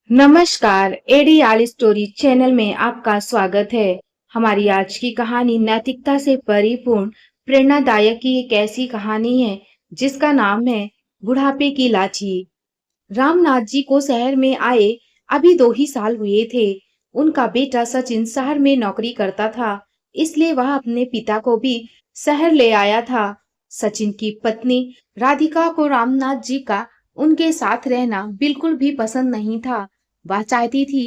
नमस्कार, एडीआल story channel में आपका स्वागत है। हमारी आज की कहानी नैतिकता से परिपूर्ण प्रेरणादायक की एक ऐसी कहानी है जिसका नाम है बुढ़ापे की लाठी। रामनाथ जी को शहर में आए अभी 2 ही साल हुए थे। उनका बेटा सचिन शहर में नौकरी करता था, इसलिए वह अपने पिता को भी शहर ले आया था। सचिन की पत्नी राधिका को रामनाथ जी का उनके साथ रहना बिल्कुल भी पसंद नहीं था। वह चाहती थी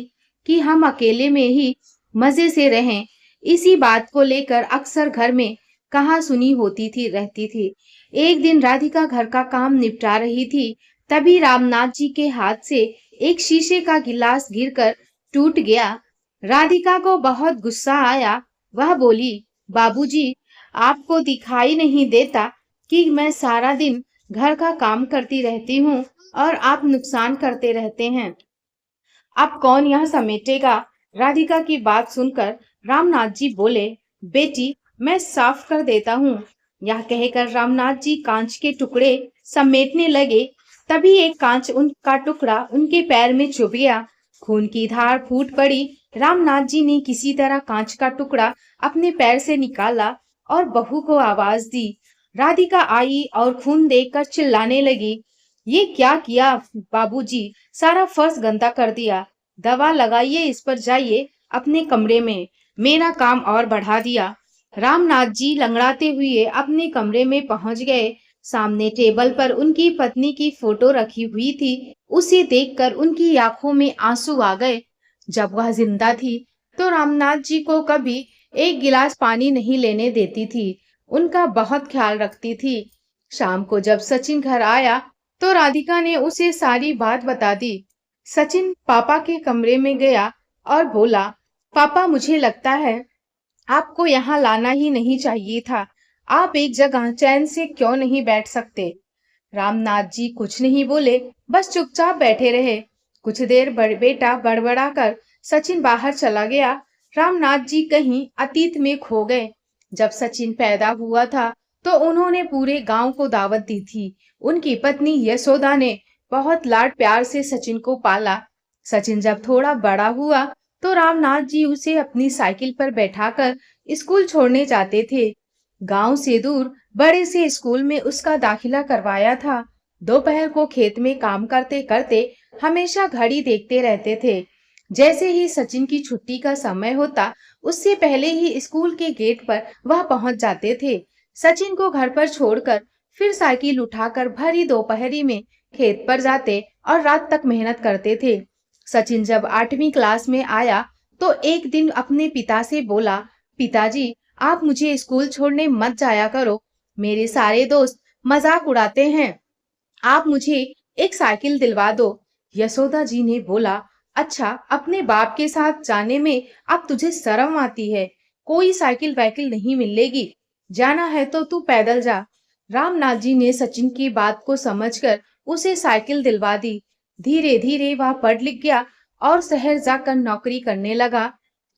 कि हम अकेले में ही मजे से रहें। इसी बात को लेकर अक्सर घर में कहा सुनी होती थी रहती थी। एक दिन राधिका घर का काम निपटा रही थी, तभी रामनाथ जी के हाथ से एक शीशे का गिलास गिरकर टूट गया। राधिका को बहुत गुस्सा आया। वह बोली, बाबूजी, आपको दिखाई नहीं देता कि मैं सारा दिन घर का काम करती रहती हूँ और आप नुकसान करते रहते हैं। अब कौन यह समेटेगा? राधिका की बात सुनकर रामनाथ जी बोले, बेटी, मैं साफ कर देता हूँ। यह कहकर रामनाथ जी कांच के टुकड़े समेटने लगे। तभी एक कांच उनका टुकड़ा उनके पैर में चुभ गया। खून की धार फूट पड़ी। रामनाथ जी ने किसी तरह कांच का टुकड़ा अपने पैर से निकाला और बहू को आवाज दी। राधिका आई और खून देखकर चिल्लाने लगी, ये क्या किया बाबूजी? सारा फर्श गंदा कर दिया। दवा लगाइए, इस पर जाइए अपने कमरे में। मेरा काम और बढ़ा दिया। रामनाथ जी लंगड़ाते हुए अपने कमरे में पहुंच गए। सामने टेबल पर उनकी पत्नी की फोटो रखी हुई थी। उसे देखकर उनकी आंखों में आंसू आ गए। जब वह जिंदा थी तो रामनाथ जी को कभी एक गिलास पानी नहीं लेने देती थी। उनका बहुत ख्याल रखती थी। शाम को जब सचिन घर आया तो राधिका ने उसे सारी बात बता दी। सचिन पापा के कमरे में गया और बोला, पापा, मुझे लगता है आपको यहाँ लाना ही नहीं चाहिए था। आप एक जगह चैन से क्यों नहीं बैठ सकते? रामनाथ जी कुछ नहीं बोले, बस चुपचाप बैठे रहे। कुछ देर बेटा बड़बड़ा कर सचिन बाहर चला गया। रामनाथ जी कहीं अतीत में खो गए। जब सचिन पैदा हुआ था तो उन्होंने पूरे गांव को दावत दी थी। उनकी पत्नी यशोदा ने बहुत लाड प्यार से सचिन को पाला। सचिन जब थोड़ा बड़ा हुआ तो रामनाथ जी उसे अपनी साइकिल पर बैठाकर स्कूल छोड़ने जाते थे। गांव से दूर बड़े से स्कूल में उसका दाखिला करवाया था। दोपहर को खेत में काम करते करते हमेशा घड़ी देखते रहते थे। जैसे ही सचिन की छुट्टी का समय होता, उससे पहले ही स्कूल के गेट पर वह पहुंच जाते थे। सचिन को घर पर छोड़कर फिर साइकिल उठाकर भरी दोपहरी में खेत पर जाते और रात तक मेहनत करते थे। सचिन जब 8वीं क्लास में आया तो एक दिन अपने पिता से बोला, पिताजी, आप मुझे स्कूल छोड़ने मत जाया करो। मेरे सारे दोस्त मजाक उड़ाते हैं। आप मुझे एक साइकिल दिलवा दो। यशोदा जी ने बोला, अच्छा, अपने बाप के साथ जाने में अब तुझे शर्म आती है? कोई साइकिल वाइकिल नहीं मिलेगी। जाना है तो तू पैदल जा। रामनाथ जी ने सचिन की बात को समझकर उसे साइकिल दिलवा दी। धीरे धीरे वह पढ़ लिख गया और शहर जाकर नौकरी करने लगा।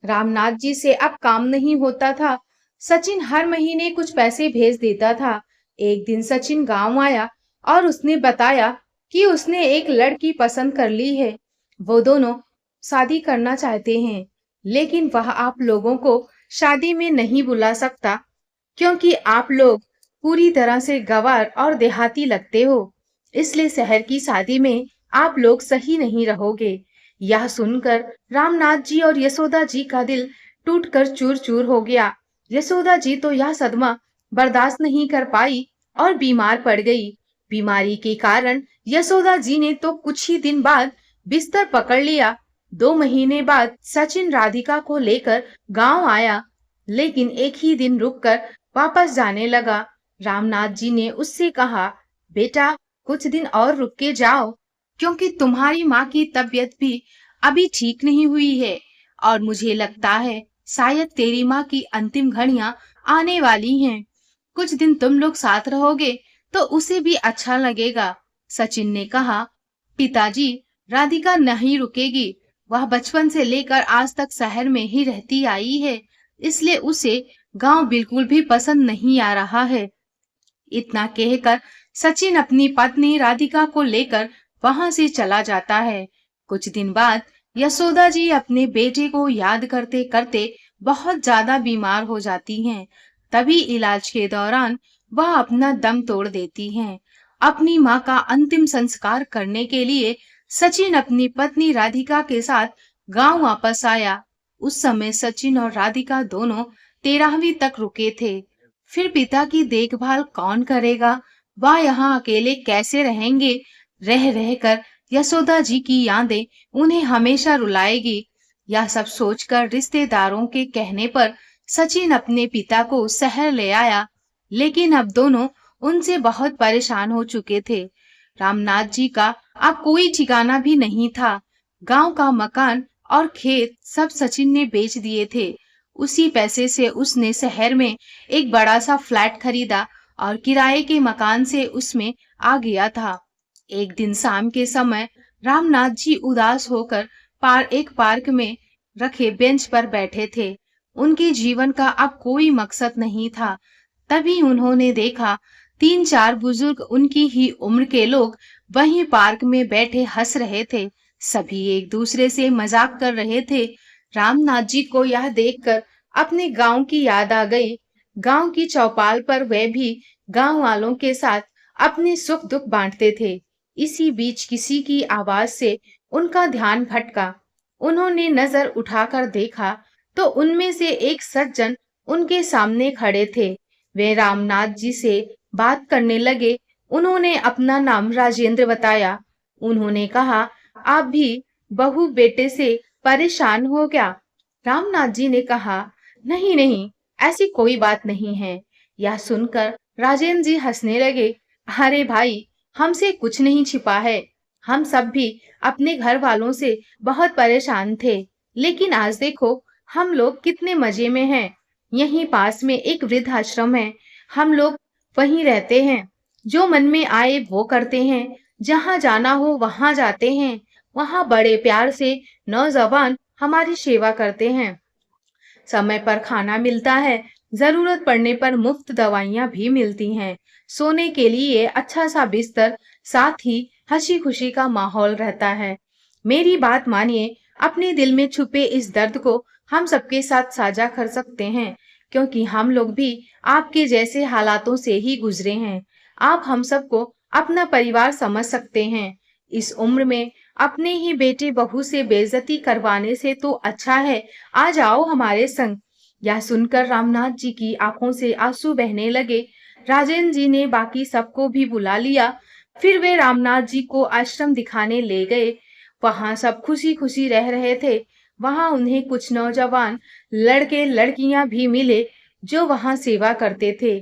रामनाथ जी से अब काम नहीं होता था। सचिन हर महीने कुछ पैसे भेज देता था। एक दिन सचिन गांव आया और उसने बताया कि उसने एक लड़की पसंद कर ली है। वो दोनों शादी करना चाहते हैं, लेकिन वह आप लोगों को शादी में नहीं बुला सकता क्योंकि आप लोग पूरी तरह से गंवार और देहाती लगते हो। इसलिए शहर की शादी में आप लोग सही नहीं रहोगे। यह सुनकर रामनाथ जी और यशोदा जी का दिल टूटकर चूर चूर हो गया। यशोदा जी तो यह सदमा बर्दाश्त नहीं कर पाई और बीमार पड़ गई। बीमारी के कारण यशोदा जी ने तो कुछ ही दिन बाद बिस्तर पकड़ लिया। 2 महीने बाद सचिन राधिका को लेकर गांव आया, लेकिन एक ही दिन रुककर वापस जाने लगा। रामनाथ जी ने उससे कहा, बेटा, कुछ दिन और रुक के जाओ, क्योंकि तुम्हारी माँ की तबीयत भी अभी ठीक नहीं हुई है और मुझे लगता है शायद तेरी माँ की अंतिम घड़ियां आने वाली हैं। कुछ दिन तुम लोग साथ रहोगे तो उसे भी अच्छा लगेगा। सचिन ने कहा, पिताजी, राधिका नहीं रुकेगी। वह बचपन से लेकर आज तक शहर में ही रहती आई है, इसलिए उसे गांव बिल्कुल भी पसंद नहीं आ रहा है। इतना कहकर सचिन अपनी पत्नी राधिका को लेकर वहां से चला जाता है। कुछ दिन बाद यशोदा जी अपने बेटे को याद करते करते बहुत ज्यादा बीमार हो जाती हैं। तभी इलाज के दौरान वह अपना दम तोड़ देती हैं। अपनी माँ का अंतिम संस्कार करने के लिए सचिन अपनी पत्नी राधिका के साथ गांव वापस आया। उस समय सचिन और राधिका दोनों 13वीं तक रुके थे। फिर पिता की देखभाल कौन करेगा? वह यहाँ अकेले कैसे रहेंगे? रह रहकर यशोदा जी की यादें उन्हें हमेशा रुलाएगी। यह सब सोचकर रिश्तेदारों के कहने पर सचिन अपने पिता को शहर ले आया, लेकिन अब दोनों उनसे बहुत परेशान हो चुके थे। रामनाथ जी का अब कोई ठिकाना भी नहीं था। गांव का मकान और खेत सब सचिन ने बेच दिए थे। उसी पैसे से उसने शहर में एक बड़ा सा फ्लैट खरीदा और किराए के मकान से उसमें आ गया था। एक दिन शाम के समय रामनाथ जी उदास होकर एक पार्क में रखे बेंच पर बैठे थे। उनके जीवन का अब कोई मकसद नहीं था। तभी उन्होंने देखा 3-4 बुजुर्ग उनकी ही उम्र के लोग वहीं पार्क में बैठे हंस रहे थे। सभी एक दूसरे से मजाक कर रहे थे। रामनाथ जी को यह देखकर अपने गांव की याद आ गई। गांव की चौपाल पर वे भी गांव वालों के साथ अपने सुख दुख बांटते थे। इसी बीच किसी की आवाज से उनका ध्यान भटका। उन्होंने नजर उठाकर देखा तो उनमें से एक सज्जन उनके सामने खड़े थे। वे रामनाथ जी से बात करने लगे। उन्होंने अपना नाम राजेंद्र बताया। उन्होंने कहा, आप भी बहू बेटे से परेशान हो क्या? रामनाथ जी ने कहा, नहीं नहीं, ऐसी कोई बात नहीं है। यह सुनकर राजेंद्र जी हंसने लगे। अरे भाई, हमसे कुछ नहीं छिपा है। हम सब भी अपने घर वालों से बहुत परेशान थे, लेकिन आज देखो हम लोग कितने मजे में हैं। यहीं पास में एक वृद्धाश्रम है, हम लोग वहीं रहते हैं। जो मन में आए वो करते हैं, जहाँ जाना हो वहां जाते हैं। वहां बड़े प्यार से नौजवान हमारी सेवा करते हैं। समय पर खाना मिलता है, जरूरत पड़ने पर मुफ्त दवाइयाँ भी मिलती हैं। सोने के लिए अच्छा सा बिस्तर, साथ ही हंसी खुशी का माहौल रहता है। मेरी बात मानिए, अपने दिल में छुपे इस दर्द को हम सबके साथ साझा कर सकते हैं, क्योंकि हम लोग भी आपके जैसे हालातों से ही गुजरे हैं। आप हम सबको अपना परिवार समझ सकते हैं। इस उम्र में अपने ही बेटे बहू से बेइज्जती करवाने से तो अच्छा है आ जाओ हमारे संग। यह सुनकर रामनाथ जी की आंखों से आंसू बहने लगे। राजेंद्र जी ने बाकी सबको भी बुला लिया। फिर वे रामनाथ जी को आश्रम दिखाने ले गए। वहां सब खुशी खुशी रह रहे थे। वहां उन्हें कुछ नौजवान लड़के लड़कियां भी मिले जो वहां सेवा करते थे।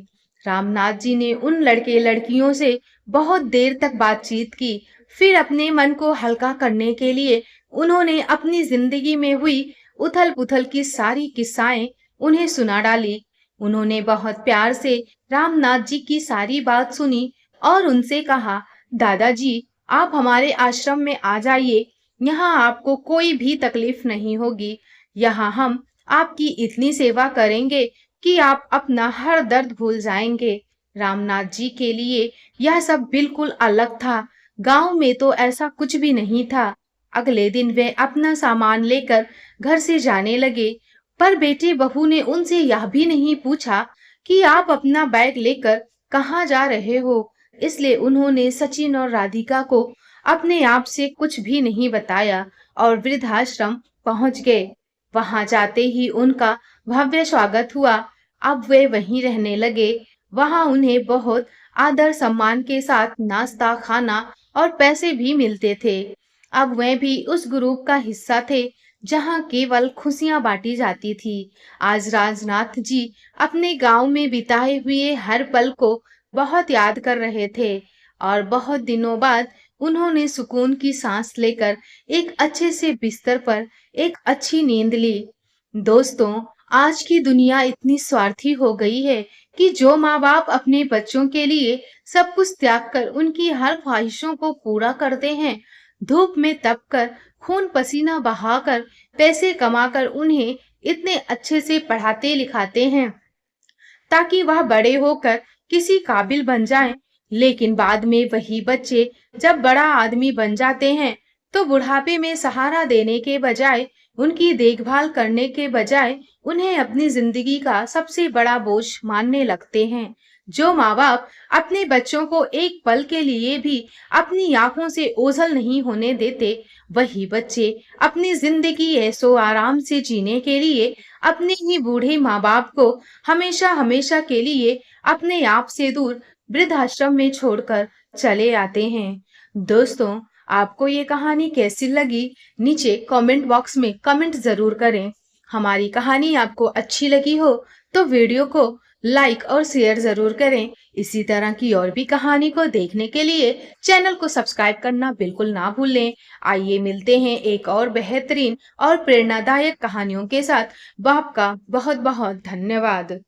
रामनाथ जी ने उन लड़के लड़कियों से बहुत देर तक बातचीत की। फिर अपने मन को हल्का करने के लिए उन्होंने अपनी जिंदगी में हुई उथल पुथल की सारी किस्साएं उन्हें सुना डाली। उन्होंने बहुत प्यार से रामनाथ जी की सारी बात सुनी और उनसे कहा, दादाजी, आप हमारे आश्रम में आ जाइए। यहाँ आपको कोई भी तकलीफ नहीं होगी। यहाँ हम आपकी इतनी सेवा करेंगे कि आप अपना हर दर्द भूल जाएंगे। रामनाथ जी के लिए यह सब बिल्कुल अलग था। गांव में तो ऐसा कुछ भी नहीं था। अगले दिन वे अपना सामान लेकर घर से जाने लगे, पर बेटे बहू ने उनसे यह भी नहीं पूछा कि आप अपना बैग लेकर कहाँ जा रहे हो। इसलिए उन्होंने सचिन और राधिका को अपने आप से कुछ भी नहीं बताया और वृद्धाश्रम पहुंच गए। वहां जाते ही उनका भव्य स्वागत हुआ। अब वे वहीं रहने लगे। वहां उन्हें बहुत आदर सम्मान के साथ नाश्ता, खाना और पैसे भी मिलते थे। अब वे भी उस ग्रुप का हिस्सा थे जहां केवल खुशियां बांटी जाती थी। आज राजनाथ जी अपने गांव में बिताए हुए हर पल को बहुत याद कर रहे थे और बहुत दिनों बाद उन्होंने सुकून की सांस लेकर एक अच्छे से बिस्तर पर एक अच्छी नींद ली। दोस्तों, आज की दुनिया इतनी स्वार्थी हो गई है कि जो माँ बाप अपने बच्चों के लिए सब कुछ त्याग कर उनकी हर ख्वाहिशों को पूरा करते हैं, धूप में तपकर, खून पसीना बहाकर, पैसे कमाकर उन्हें इतने अच्छे से पढ़ाते लिखाते हैं ताकि वह बड़े होकर किसी काबिल बन जाएं। लेकिन बाद में वही बच्चे जब बड़ा आदमी बन जाते हैं तो बुढ़ापे में सहारा देने के बजाय, उनकी देखभाल करने के बजाय उन्हें अपनी जिंदगी का सबसे बड़ा बोझ मानने लगते हैं। जो माँ-बाप अपने बच्चों को एक पल के लिए भी अपनी आंखों से ओझल नहीं होने देते, वही बच्चे अपनी जिंदगी ऐशो आराम से जीने के लिए अपने ही बूढ़े माँ-बाप को हमेशा हमेशा के लिए अपने आप से दूर वृद्धाश्रम में छोड़कर चले आते हैं। दोस्तों, आपको ये कहानी कैसी लगी? नीचे कमेंट बॉक्स में कमेंट जरूर करें। हमारी कहानी आपको अच्छी लगी हो तो वीडियो को लाइक और शेयर जरूर करें। इसी तरह की और भी कहानी को देखने के लिए चैनल को सब्सक्राइब करना बिल्कुल ना भूलें। आइए मिलते हैं एक और बेहतरीन और प्रेरणादायक कहानियों के साथ। आपका बहुत बहुत धन्यवाद।